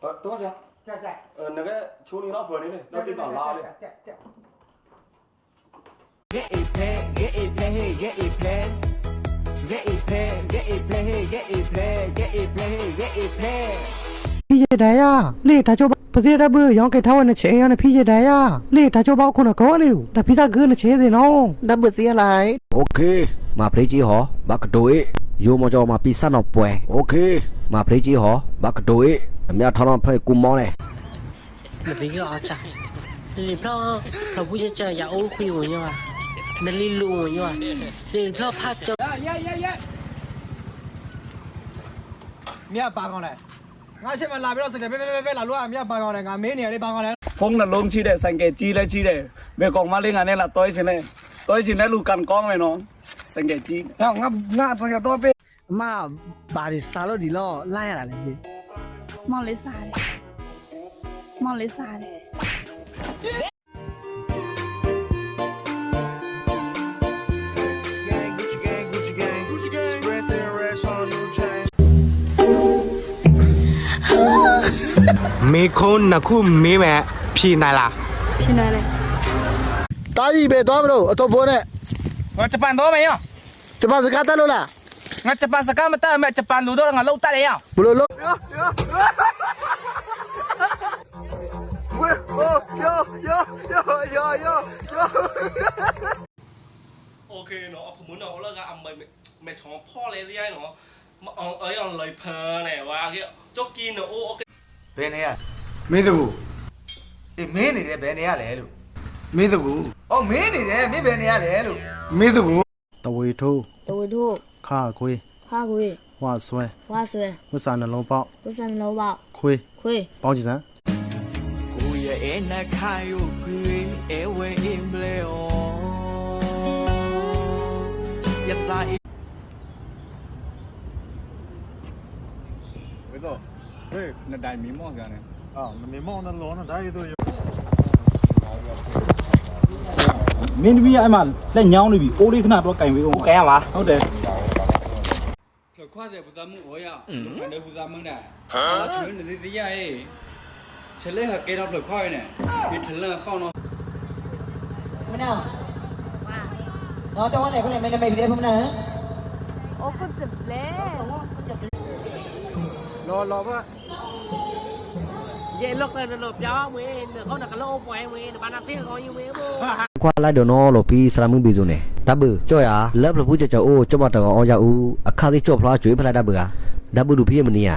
多少？在。那个求你老婆的呢，那地方拉的。Get it play, get it play, get it play. Get it play, get it play, get it play, get it play, get it play. พี่เจได้อ่ะเล่ถ้าจบประเทศได้เบื่อยองเกท้าวันเชยอ่ะพี่เจได้อ่ะเล่ถ้าจบเอาคนก็เร็วแต่พี่ตาเกินเชยสิน้องดับเบิลเสียอะไรโอเคมาเพลจีหอบักโดยโยมจอมาปีศาจนอป่วยโอเคมาเพลจีหอบักโดยเมียทอนเพื่อกุมมองเลยมันเป็นก็อาจารย์นี่เพราะผู้เจออย่าโอ้คุยหัวเนี่ยว่ะนั่นลิลูหัวเนี่ยว่ะนี่เพราะพาเจอเมียปากก่อนเลยငါရှစ်မလာပြီးတော့စတယ်ပဲလာလို့ကမြတ်ပါကောင်းတယ်ငါမင်းနေရလေးပါကောင်းတယ် ဖုန်းနှလုံးချိတဲ့ဆိုင်ကကြီးလဲကြီးတယ်ဘယ်ကောင်မလေးငါနဲ့လာတွဲရှင်လဲတွဲရှင်တဲ့လူကန်ကောင်းမယ်နော်ဆိုင်ကကြီး ဟောငါစကတော့ပဲ အမဘာဒီစားလို့ဒီတော့လိုက်ရတာလဲပြီ မောင်လေးစားတယ်မောင်လေးစားတယ် มีคนนักคู่มีแม่พี่นายล่ะ ဖြစ်နေတယ် တာကြီးပဲသွားမလို့အတော့ဘောနဲ့ ငါဂျပန်တော့မရ ဒီမှာစကားတက်လို့လား ငါဂျပန်စကားမတက်မဲ့ဂျပန်လူတော့ငါလောက်တက်ရအောင် ဘလို့လို့โอเคเนาะผมเนาะแล้วก็ไม่ชอบพ่อเลยที่ไอ้เนาะมาเอาเลยเพอเนี่ยว่าเกี่ยวจกกินเนาะโอเค ဘယ်နေရ မင်းတကူ အေးမင်းနေတယ်ဘယ်နေရလဲလို့ မင်းတကူ အော်မင်းနေတယ်မင်းဘယ်နေရလဲလို့ မင်းတကူ တဝေထိုး တဝတို့ ခါခွေး ခါခွေ ဝါဆွဲ ဝါဆွဲ ဝဆာနှလုံးပေါက် ဝစံလောပေါ ခွေး ခွေ ပေါင်းကြည့်စမ်း ကိုရဲ့အနာခါယုခွေအဝဲအင်ဘလေအောယပ်လာ ဝေတော့ဟေးနှစ်တိုင်မီမော့ကန်နေ အော်မမေမောင်းနှလုံးနဲ့ဒါရီတို့ မင်းတပီးအဲ့မှာလက်ညောင်းနေပြီအိုးလေးခဏတော့ကင်ဝေးအောင်ကင်ရပါဟုတ်တယ် လောက်ခွာတယ်ပဇာမှုဟောရလုံခံတယ်ပဇာမှုနဲ့ဟာချွေးနေသေးရရဲ့ချက်လက်ဟာကဲတော့လောက်ခွာရနေဒီထလန်ခေါင်းတော့ မနာတော့တောင်းတယ်ခနဲ့မင်းမပြီးတယ်ဖမနာ โอ้ก็จะเล่ รอว่า เย็นลกเลยหลบย้อมเว้ยเขาหนักกระโลกปล่อยเว้ยบ้านนักเที่ยวเขาอยู่เว้ยโม่ ควาไล่เดี๋ยวน้อหลบพี่สลามึงบีซุเนี่ยดับเบิลจ่อยอ่ะเลิฟหลบผู้จะโอ้จบมาตะกอนออจาอูอะคาที่จบพลาจุยพลาดับเบิลอ่ะดับเบิลดูพี่มันเนี่ย